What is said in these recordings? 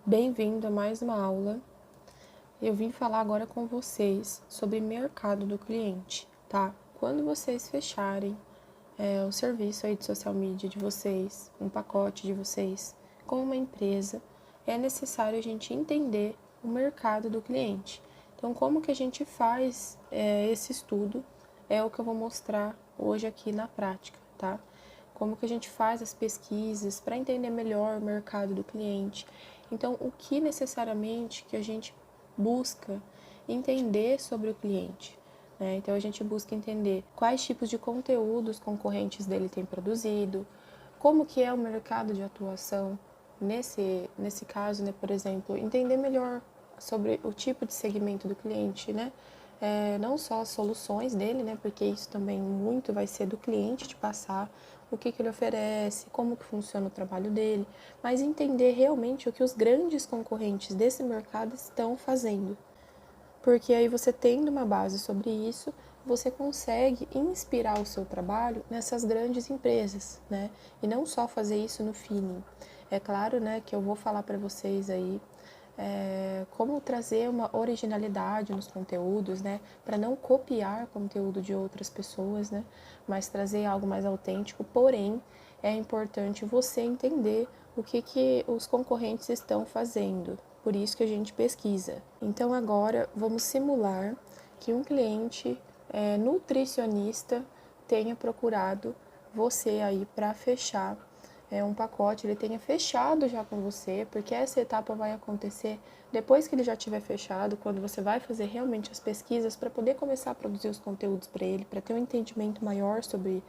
Bem-vindo a mais uma aula. Eu vim falar agora com vocês sobre mercado do cliente, tá? Quando vocês fecharem o serviço aí de social media de vocês, um pacote de vocês com uma empresa, é necessário a gente entender o mercado do cliente. Então, como que a gente faz esse estudo é o que eu vou mostrar hoje aqui na prática, tá? Como que a gente faz as pesquisas para entender melhor o mercado do cliente. Então, o que necessariamente que a gente busca entender sobre o cliente, né? Então, a gente busca entender quais tipos de conteúdos concorrentes dele têm produzido, como que é o mercado de atuação nesse caso, né? Por exemplo, entender melhor sobre o tipo de segmento do cliente, né? Não só as soluções dele, né? Porque isso também muito vai ser do cliente de passar o que ele oferece, como que funciona o trabalho dele, mas entender realmente o que os grandes concorrentes desse mercado estão fazendo. Porque aí você tendo uma base sobre isso, você consegue inspirar o seu trabalho nessas grandes empresas, né? E não só fazer isso no feeling. É claro, né, que eu vou falar para vocês aí como trazer uma originalidade nos conteúdos, né, para não copiar conteúdo de outras pessoas, né, mas trazer algo mais autêntico. Porém, é importante você entender o que os concorrentes estão fazendo. Por isso que a gente pesquisa. Então agora vamos simular que um cliente nutricionista tenha procurado você aí para fechar um pacote, ele tenha fechado já com você, porque essa etapa vai acontecer depois que ele já tiver fechado, quando você vai fazer realmente as pesquisas para poder começar a produzir os conteúdos para ele, para ter um entendimento maior sobre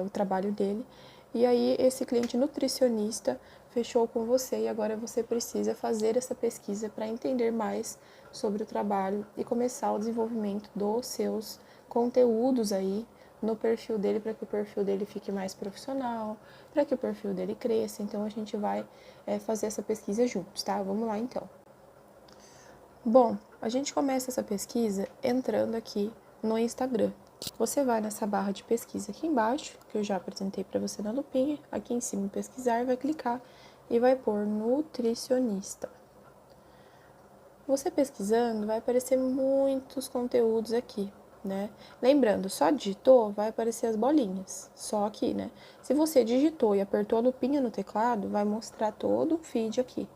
o trabalho dele. E aí esse cliente nutricionista fechou com você e agora você precisa fazer essa pesquisa para entender mais sobre o trabalho e começar o desenvolvimento dos seus conteúdos aí no perfil dele, para que o perfil dele fique mais profissional, para que o perfil dele cresça. Então a gente vai fazer essa pesquisa juntos, tá? Vamos lá então. Bom, a gente começa essa pesquisa entrando aqui no Instagram. Você vai nessa barra de pesquisa aqui embaixo, que eu já apresentei para você na lupinha, aqui em cima em pesquisar, vai clicar e vai pôr nutricionista. Você pesquisando, vai aparecer muitos conteúdos aqui, né? Lembrando, só digitou, vai aparecer as bolinhas, só aqui, né? Se você digitou e apertou a lupinha no teclado, vai mostrar todo o feed aqui,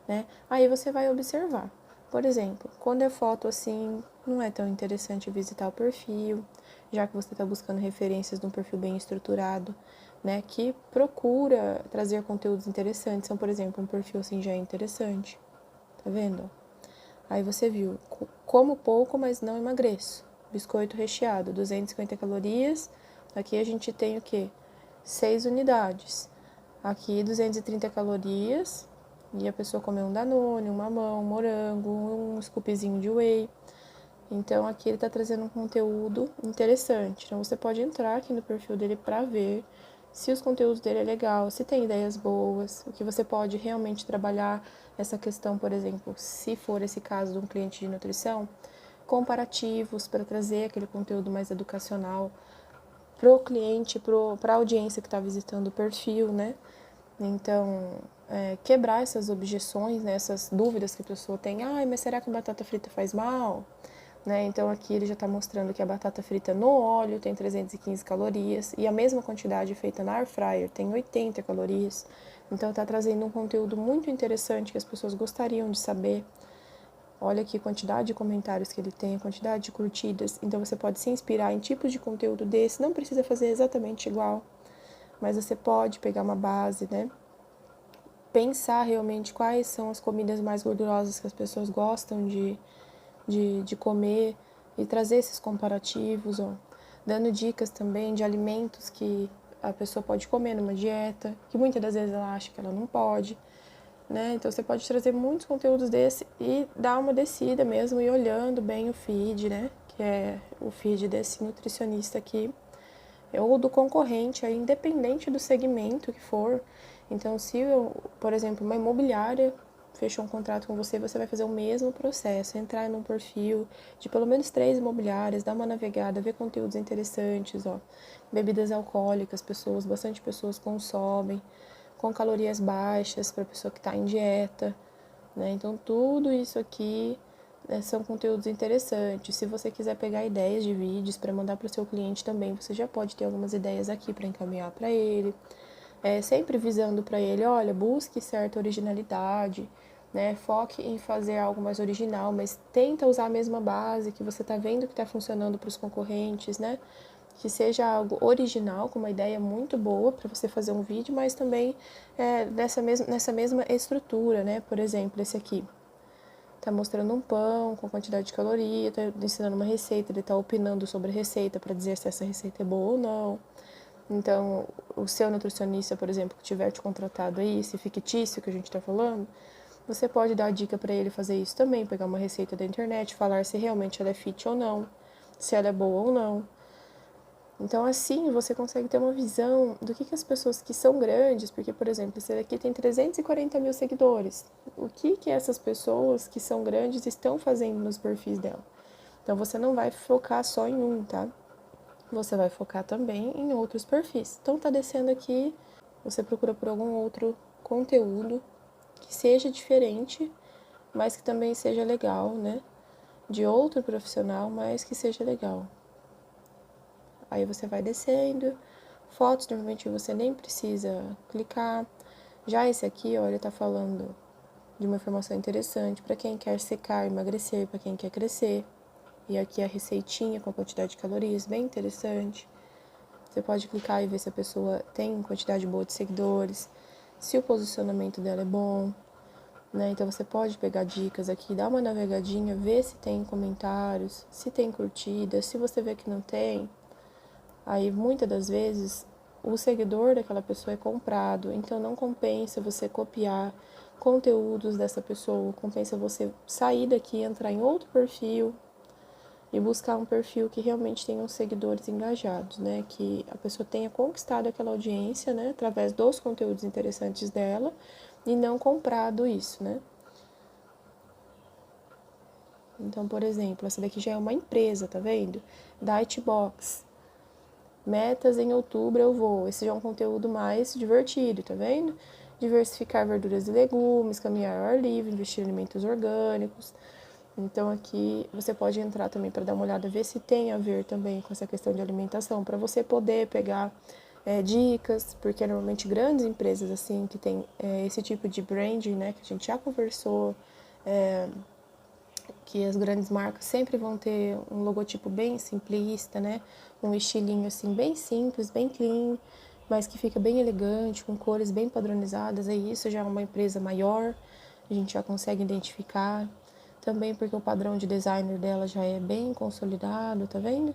né? Aí você vai observar. Por exemplo, quando é foto assim, não é tão interessante visitar o perfil, já que você está buscando referências de um perfil bem estruturado, né? Que procura trazer conteúdos interessantes. Então, por exemplo, um perfil assim já é interessante, tá vendo? Aí você viu, como pouco, mas não emagreço. Biscoito recheado, 250 calorias. Aqui a gente tem o quê? 6 unidades. Aqui 230 calorias. E a pessoa comeu um Danone, um mamão, um morango, um scoopzinho de whey. Então aqui ele está trazendo um conteúdo interessante. Então você pode entrar aqui no perfil dele para ver se os conteúdos dele é legal, se tem ideias boas, o que você pode realmente trabalhar essa questão, por exemplo, se for esse caso de um cliente de nutrição, comparativos para trazer aquele conteúdo mais educacional para o cliente, para a audiência que está visitando o perfil, né? Então, quebrar essas objeções, né, essas dúvidas que a pessoa tem. Ai, mas será que batata frita faz mal? Né? Então aqui ele já está mostrando que a batata frita no óleo tem 315 calorias e a mesma quantidade feita na air fryer tem 80 calorias. Então está trazendo um conteúdo muito interessante que as pessoas gostariam de saber. Olha aqui a quantidade de comentários que ele tem, a quantidade de curtidas. Então você pode se inspirar em tipos de conteúdo desse. Não precisa fazer exatamente igual, mas você pode pegar uma base, né? Pensar realmente quais são as comidas mais gordurosas que as pessoas gostam de comer e trazer esses comparativos, ó, dando dicas também de alimentos que a pessoa pode comer numa dieta, que muitas das vezes ela acha que ela não pode, né? Então você pode trazer muitos conteúdos desse e dar uma descida mesmo e olhando bem o feed, né? Que é o feed desse nutricionista aqui, ou do concorrente, aí, independente do segmento que for. Então, se, por exemplo, uma imobiliária fechou um contrato com você, você vai fazer o mesmo processo, entrar num perfil de pelo menos 3 imobiliárias, dar uma navegada, ver conteúdos interessantes, ó, bebidas alcoólicas, bastante pessoas consomem, com calorias baixas para a pessoa que está em dieta, né? Então, tudo isso aqui são conteúdos interessantes. Se você quiser pegar ideias de vídeos para mandar para o seu cliente também, você já pode ter algumas ideias aqui para encaminhar para ele. Sempre visando para ele, olha, busque certa originalidade, né? Foque em fazer algo mais original, mas tenta usar a mesma base que você está vendo que está funcionando para os concorrentes, né? Que seja algo original, com uma ideia muito boa para você fazer um vídeo, mas também nessa mesma estrutura, né? Por exemplo, esse aqui tá mostrando um pão com quantidade de caloria, tá ensinando uma receita, ele tá opinando sobre a receita para dizer se essa receita é boa ou não. Então, o seu nutricionista, por exemplo, que tiver te contratado aí, esse fictício que a gente está falando, você pode dar a dica para ele fazer isso também, pegar uma receita da internet, falar se realmente ela é fit ou não, se ela é boa ou não. Então, assim, você consegue ter uma visão do que as pessoas que são grandes, porque, por exemplo, esse daqui tem 340 mil seguidores. O que essas pessoas que são grandes estão fazendo nos perfis dela? Então, você não vai focar só em um, tá? Você vai focar também em outros perfis. Então, tá descendo aqui, você procura por algum outro conteúdo que seja diferente, mas que também seja legal, né? De outro profissional, mas que seja legal. Aí você vai descendo. Fotos, normalmente você nem precisa clicar. Já esse aqui, olha, tá falando de uma informação interessante para quem quer secar, emagrecer, para quem quer crescer. E aqui a receitinha com a quantidade de calorias, bem interessante. Você pode clicar e ver se a pessoa tem quantidade boa de seguidores, se o posicionamento dela é bom, né? Então você pode pegar dicas aqui, dar uma navegadinha, ver se tem comentários, se tem curtidas. Se você vê que não tem, aí muitas das vezes o seguidor daquela pessoa é comprado, então não compensa você copiar conteúdos dessa pessoa, compensa você sair daqui, entrar em outro perfil e buscar um perfil que realmente tenha seguidores engajados, né? Que a pessoa tenha conquistado aquela audiência, né? Através dos conteúdos interessantes dela e não comprado isso, né? Então, por exemplo, essa daqui já é uma empresa, tá vendo? Dietbox. Metas em outubro eu vou. Esse já é um conteúdo mais divertido, tá vendo? Diversificar verduras e legumes, caminhar ao ar livre, investir em alimentos orgânicos. Então aqui você pode entrar também para dar uma olhada, ver se tem a ver também com essa questão de alimentação, para você poder pegar dicas, porque normalmente grandes empresas assim que tem esse tipo de branding, né, que a gente já conversou, que as grandes marcas sempre vão ter um logotipo bem simplista, né, um estilinho assim bem simples, bem clean, mas que fica bem elegante, com cores bem padronizadas. Aí isso já é uma empresa maior, a gente já consegue identificar. Também porque o padrão de designer dela já é bem consolidado, tá vendo?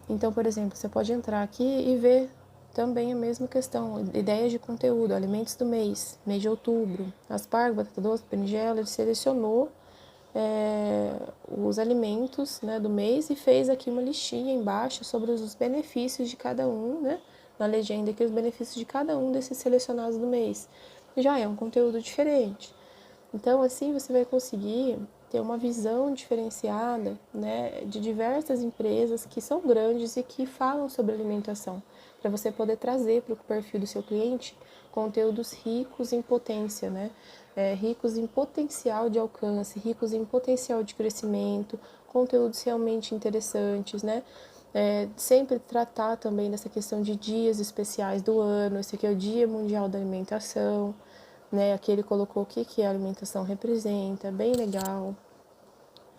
Então, por exemplo, você pode entrar aqui e ver também a mesma questão, ideias de conteúdo, alimentos do mês de outubro, aspargo, batata doce, berinjela. Ele selecionou os alimentos, né, do mês e fez aqui uma listinha embaixo sobre os benefícios de cada um, né? Na legenda aqui, os benefícios de cada um desses selecionados do mês. Já é um conteúdo diferente. Então, assim, você vai conseguir ter uma visão diferenciada, né, de diversas empresas que são grandes e que falam sobre alimentação, para você poder trazer para o perfil do seu cliente conteúdos ricos em potência, né, ricos em potencial de alcance, ricos em potencial de crescimento, conteúdos realmente interessantes, né. Sempre tratar também dessa questão de dias especiais do ano. Esse aqui é o Dia Mundial da Alimentação, né? Aqui ele colocou o que a alimentação representa, bem legal.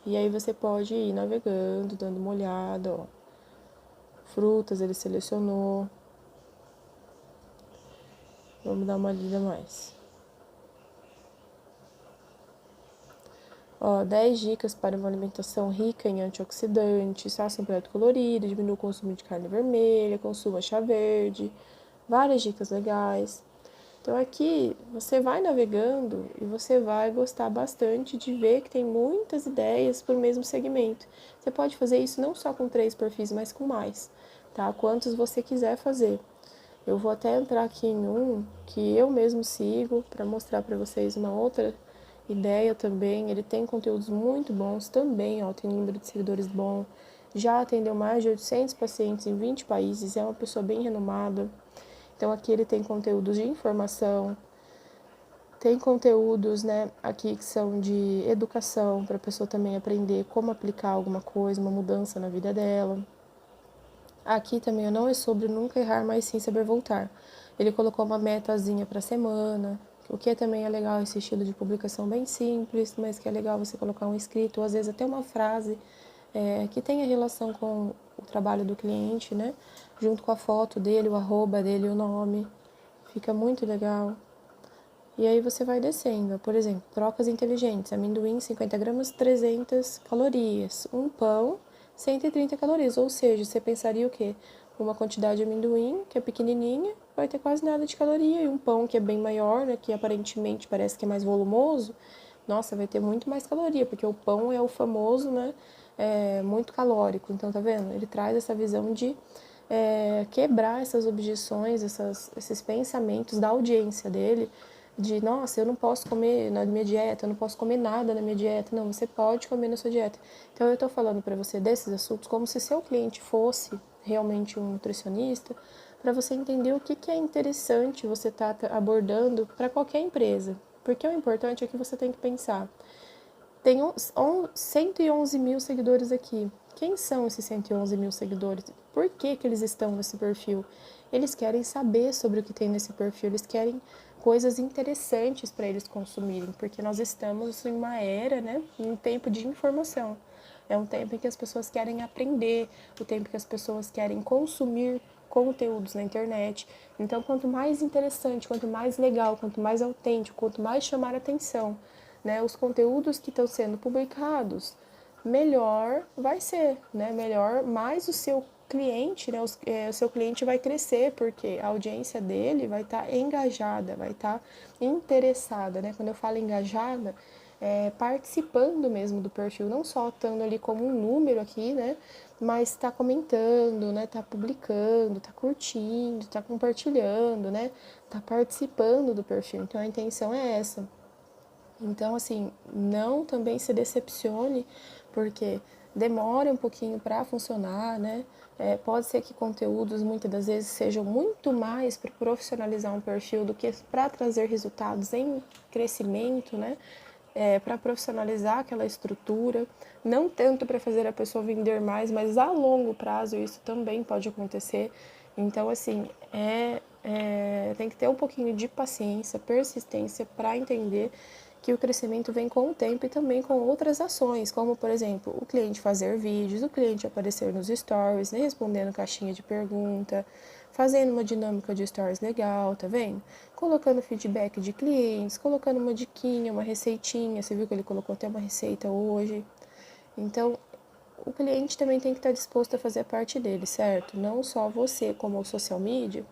E aí você pode ir navegando, dando uma olhada, ó. Frutas ele selecionou. Vamos dar uma lida mais. Ó, 10 dicas para uma alimentação rica em antioxidantes, faça um prato colorido, diminua o consumo de carne vermelha, consuma chá verde, várias dicas legais. Então aqui você vai navegando e você vai gostar bastante de ver que tem muitas ideias para o mesmo segmento. Você pode fazer isso não só com 3 perfis, mas com mais, tá? Quantos você quiser fazer. Eu vou até entrar aqui em um que eu mesmo sigo para mostrar para vocês uma outra ideia também. Ele tem conteúdos muito bons também, ó, tem um número de seguidores bom. Já atendeu mais de 800 pacientes em 20 países, é uma pessoa bem renomada. Então aqui ele tem conteúdos de informação, Tem conteúdos, né, aqui que são de educação, para a pessoa também aprender como aplicar alguma coisa, uma mudança na vida dela. Aqui também não é sobre nunca errar, mas sim saber voltar. Ele colocou uma metazinha para semana, o que também é legal, esse estilo de publicação bem simples, mas que é legal você colocar um escrito, ou às vezes até uma frase que tenha relação com o trabalho do cliente, né? Junto com a foto dele, o arroba dele, o nome. Fica muito legal. E aí você vai descendo, por exemplo, trocas inteligentes, amendoim 50 gramas, 300 calorias, um pão, 130 calorias, ou seja, você pensaria o quê? Uma quantidade de amendoim, que é pequenininha, vai ter quase nada de caloria, e um pão que é bem maior, né, que aparentemente parece que é mais volumoso, nossa, vai ter muito mais caloria, porque o pão é o famoso, né, muito calórico, então tá vendo? Ele traz essa visão de quebrar essas objeções, esses pensamentos da audiência dele, de, nossa, eu não posso comer na minha dieta, eu não posso comer nada na minha dieta. Não, você pode comer na sua dieta. Então, eu estou falando para você desses assuntos como se seu cliente fosse realmente um nutricionista, para você entender o que é interessante você estar abordando para qualquer empresa. Porque o importante é que você tem que pensar. Tem 111 mil seguidores aqui. Quem são esses 111 mil seguidores? Por que eles estão nesse perfil? Eles querem saber sobre o que tem nesse perfil, eles querem coisas interessantes para eles consumirem, porque nós estamos em uma era, né, um tempo de informação. É um tempo em que as pessoas querem aprender, o tempo que as pessoas querem consumir conteúdos na internet. Então, quanto mais interessante, quanto mais legal, quanto mais autêntico, quanto mais chamar atenção, né, os conteúdos que estão sendo publicados, melhor vai ser, né? Melhor, mais o seu cliente, né? O seu cliente vai crescer, porque a audiência dele vai estar engajada, vai estar interessada, né? Quando eu falo engajada, participando mesmo do perfil, não só estando ali como um número aqui, né? Mas está comentando, né? Tá publicando, tá curtindo, tá compartilhando, né? Tá participando do perfil. Então a intenção é essa. Então, assim, não também se decepcione, porque demora um pouquinho para funcionar, né? Pode ser que conteúdos muitas das vezes sejam muito mais para profissionalizar um perfil do que para trazer resultados em crescimento, né? Para profissionalizar aquela estrutura, não tanto para fazer a pessoa vender mais, mas a longo prazo isso também pode acontecer. Então, assim, tem que ter um pouquinho de paciência, persistência para entender que o crescimento vem com o tempo e também com outras ações, como, por exemplo, o cliente fazer vídeos, o cliente aparecer nos stories, né, respondendo caixinha de pergunta, fazendo uma dinâmica de stories legal, tá vendo? Colocando feedback de clientes, colocando uma diquinha, uma receitinha, você viu que ele colocou até uma receita hoje. Então, o cliente também tem que estar disposto a fazer a parte dele, certo? Não só você como o social media,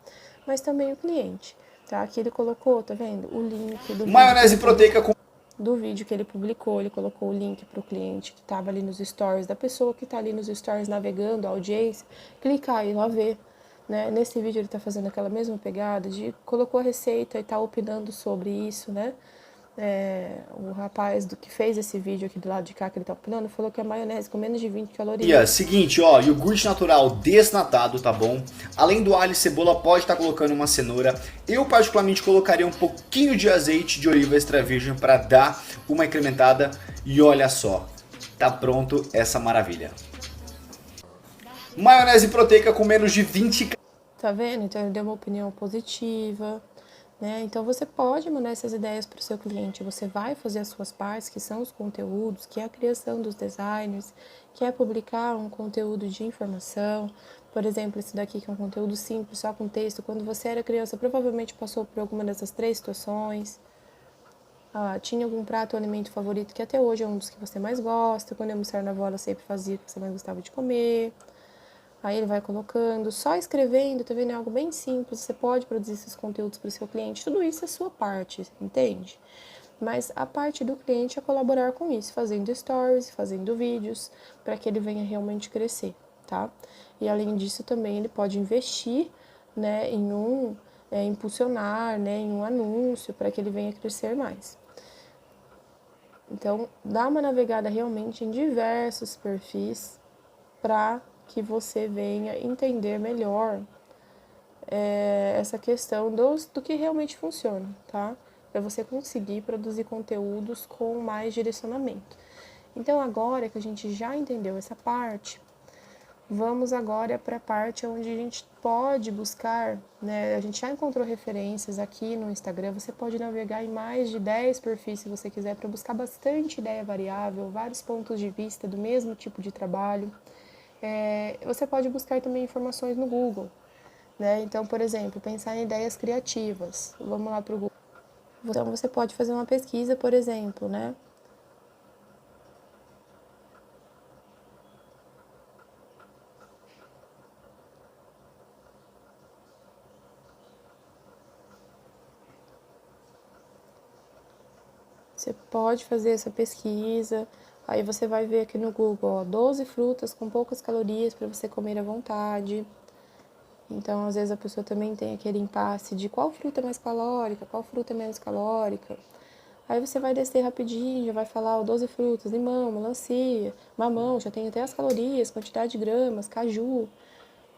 mas também o cliente, tá? Aqui ele colocou, tá vendo? O link do vídeo que Maionese ele proteica com do vídeo que ele publicou, ele colocou o link para o cliente que estava ali nos stories, da pessoa que está ali nos stories navegando, a audiência, clicar e ir lá ver. Né? Nesse vídeo ele está fazendo aquela mesma pegada de colocou a receita e está opinando sobre isso, né? O rapaz do que fez esse vídeo aqui do lado de cá que ele tá opinando falou que a maionese com menos de 20 calorias. seguinte, ó, iogurte natural desnatado, tá bom? Além do alho e cebola, pode estar colocando uma cenoura. Eu particularmente colocaria um pouquinho de azeite de oliva extra virgem para dar uma incrementada. E olha só, tá pronto essa maravilha. Maionese proteica com menos de 20. Tá vendo? Então ele deu uma opinião positiva, né? Então você pode mandar essas ideias para o seu cliente. Você vai fazer as suas partes, que são os conteúdos, que é a criação dos designers, que é publicar um conteúdo de informação. Por exemplo, esse daqui que é um conteúdo simples, só com texto. Quando você era criança, provavelmente passou por alguma dessas três situações. Tinha algum prato ou alimento favorito que até hoje é um dos que você mais gosta. Quando eu me na avó, ela sempre fazia o que você mais gostava de comer. Aí ele vai colocando, só escrevendo, tá vendo? É algo bem simples, você pode produzir esses conteúdos para o seu cliente, tudo isso é sua parte, entende? Mas a parte do cliente é colaborar com isso, fazendo stories, fazendo vídeos, para que ele venha realmente crescer, tá? E além disso também ele pode investir, né, impulsionar, né, em um anúncio, para que ele venha crescer mais. Então, dá uma navegada realmente em diversos perfis para que você venha entender melhor essa questão do que realmente funciona, tá? para você conseguir produzir conteúdos com mais direcionamento. Então, agora que a gente já entendeu essa parte, vamos agora para a parte onde a gente pode buscar, né? A gente já encontrou referências aqui no Instagram, você pode navegar em mais de 10 perfis se você quiser, para buscar bastante ideia variável, vários pontos de vista do mesmo tipo de trabalho. Você pode buscar também informações no Google, né? Então, por exemplo, pensar em ideias criativas. Vamos lá para o Google. Então, você pode fazer uma pesquisa, por exemplo, né? Você pode fazer essa pesquisa, aí você vai ver aqui no Google, ó, 12 frutas com poucas calorias para você comer à vontade. Então, às vezes a pessoa também tem aquele impasse de qual fruta é mais calórica, qual fruta é menos calórica. Aí você vai descer rapidinho, já vai falar, ó, 12 frutas, limão, melancia, mamão, já tem até as calorias, quantidade de gramas, caju,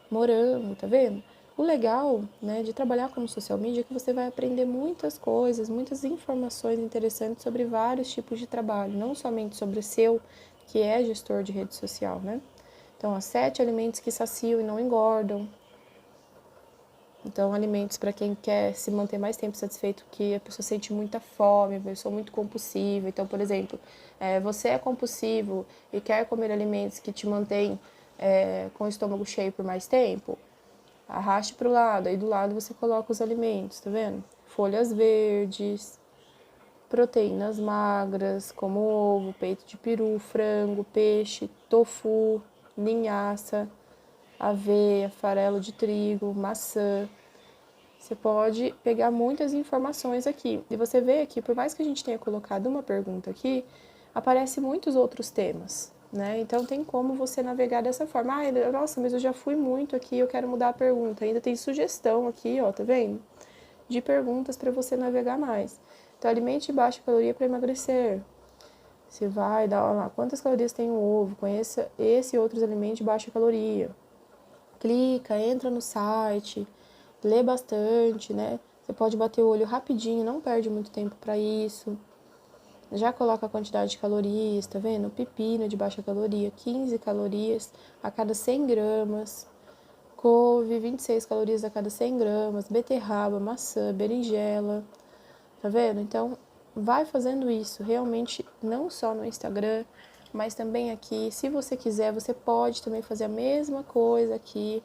morango, tá vendo? O legal, né, de trabalhar como social media é que você vai aprender muitas coisas, muitas informações interessantes sobre vários tipos de trabalho, não somente sobre o seu, que é gestor de rede social, né? Então, ó, 7 alimentos que saciam e não engordam. Então, alimentos para quem quer se manter mais tempo satisfeito, que a pessoa sente muita fome, a pessoa muito compulsiva. Então, por exemplo, você é compulsivo e quer comer alimentos que te mantêm com o estômago cheio por mais tempo, arraste para o lado, aí do lado você coloca os alimentos, tá vendo? Folhas verdes, proteínas magras, como ovo, peito de peru, frango, peixe, tofu, linhaça, aveia, farelo de trigo, maçã. Você pode pegar muitas informações aqui. E você vê aqui, por mais que a gente tenha colocado uma pergunta aqui, aparece muitos outros temas, né? Então tem como você navegar dessa forma. Ah, nossa, mas eu já fui muito aqui, eu quero mudar a pergunta. Ainda tem sugestão aqui, ó, tá vendo? De perguntas para você navegar mais. Então, alimente de baixa caloria para emagrecer. Você vai dar lá quantas calorias tem o ovo, conheça esse e outros alimentos de baixa caloria. Clica, entra no site, lê bastante, né? Você pode bater o olho rapidinho, não perde muito tempo para isso. Já coloca a quantidade de calorias, tá vendo? Pepino de baixa caloria, 15 calorias a cada 100 gramas. Couve, 26 calorias a cada 100 gramas. Beterraba, maçã, berinjela, tá vendo? Então, vai fazendo isso, realmente, não só no Instagram, mas também aqui. Se você quiser, você pode também fazer a mesma coisa aqui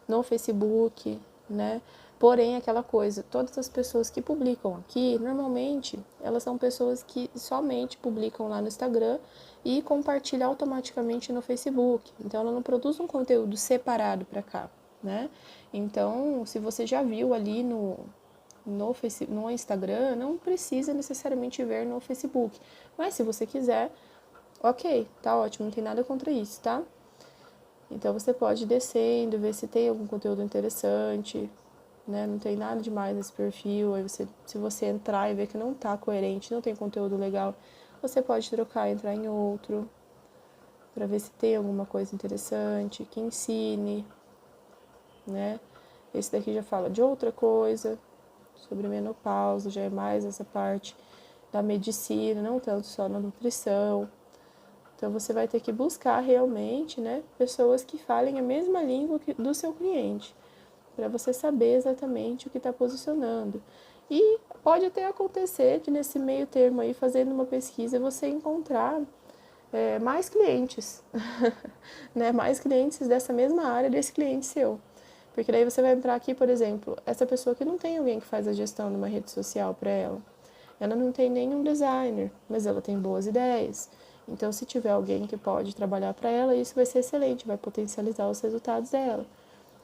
no Facebook, né? Porém, aquela coisa, todas as pessoas que publicam aqui, normalmente, elas são pessoas que somente publicam lá no Instagram e compartilham automaticamente no Facebook. Então, ela não produz um conteúdo separado para cá, né? Então, se você já viu ali no Instagram, não precisa necessariamente ver no Facebook. Mas se você quiser, ok, tá ótimo, não tem nada contra isso, tá? Então você pode ir descendo, ver se tem algum conteúdo interessante, né? Não tem nada demais nesse perfil. Aí se você entrar e ver que não tá coerente, não tem conteúdo legal, você pode trocar e entrar em outro, para ver se tem alguma coisa interessante, que ensine, né? Esse daqui já fala de outra coisa, sobre menopausa, já é mais essa parte da medicina, não tanto só na nutrição. Então você vai ter que buscar realmente, né, pessoas que falem a mesma língua do seu cliente, para você saber exatamente o que está posicionando. E pode até acontecer de nesse meio termo aí, fazendo uma pesquisa, você encontrar mais clientes, né, mais clientes dessa mesma área desse cliente seu. Porque daí você vai entrar aqui, por exemplo, essa pessoa que não tem alguém que faz a gestão de uma rede social para ela. Ela não tem nenhum designer, mas ela tem boas ideias. Então, se tiver alguém que pode trabalhar para ela, isso vai ser excelente, vai potencializar os resultados dela.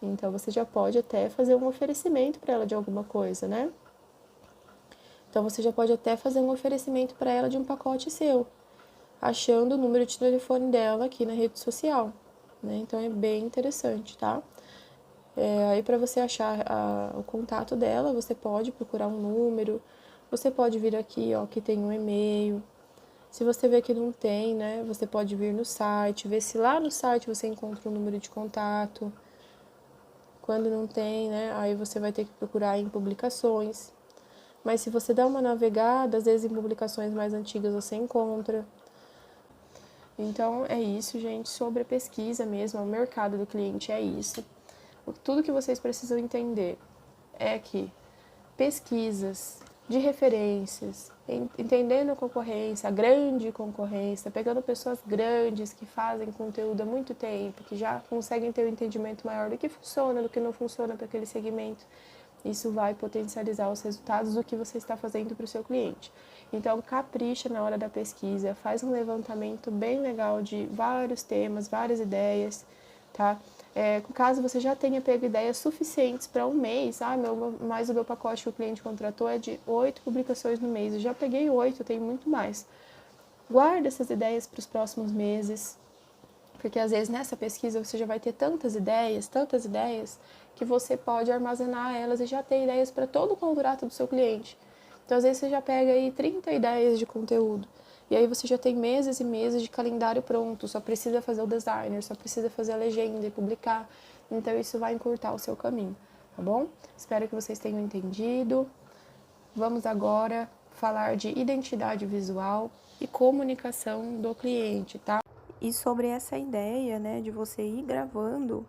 Então, você já pode até fazer um oferecimento para ela de alguma coisa, né? Então, você já pode até fazer um oferecimento para ela de um pacote seu, achando o número de telefone dela aqui na rede social, né? Então, é bem interessante, tá? Aí, para você achar o contato dela, você pode procurar um número, você pode vir aqui, ó, que tem um e-mail. Se você vê que não tem, né, você pode vir no site, ver se lá no site você encontra um número de contato. Quando não tem, né, aí você vai ter que procurar em publicações. mas se você dá uma navegada, às vezes em publicações mais antigas você encontra. Então é isso, gente, sobre a pesquisa mesmo, o mercado do cliente é isso. Tudo que vocês precisam entender é que pesquisas de referências, entendendo a concorrência, a grande concorrência, pegando pessoas grandes que fazem conteúdo há muito tempo, que já conseguem ter um entendimento maior do que funciona, do que não funciona para aquele segmento. Isso vai potencializar os resultados do que você está fazendo para o seu cliente. Então, capricha na hora da pesquisa, faz um levantamento bem legal de vários temas, várias ideias, tá? Caso você já tenha pego ideias suficientes para um mês, mas o meu pacote que o cliente contratou é de 8 publicações no mês, eu já peguei 8, eu tenho muito mais. Guarda essas ideias para os próximos meses, porque às vezes nessa pesquisa você já vai ter tantas ideias, que você pode armazenar elas e já ter ideias para todo o contrato do seu cliente. Então, às vezes você já pega aí 30 ideias de conteúdo, e aí você já tem meses e meses de calendário pronto, só precisa fazer o designer, só precisa fazer a legenda e publicar. Então, isso vai encurtar o seu caminho, tá bom? Espero que vocês tenham entendido. Vamos agora falar de identidade visual e comunicação do cliente, tá? E sobre essa ideia, né, de você ir gravando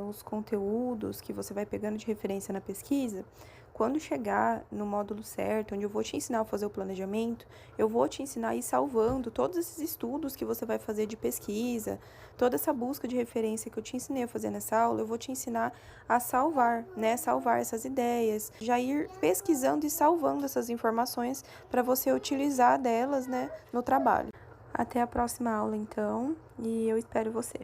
os conteúdos que você vai pegando de referência na pesquisa, quando chegar no módulo certo, onde eu vou te ensinar a fazer o planejamento, eu vou te ensinar a ir salvando todos esses estudos que você vai fazer de pesquisa, toda essa busca de referência que eu te ensinei a fazer nessa aula, eu vou te ensinar a salvar, né, salvar essas ideias, já ir pesquisando e salvando essas informações para você utilizar delas, né, no trabalho. Até a próxima aula, então, e eu espero você.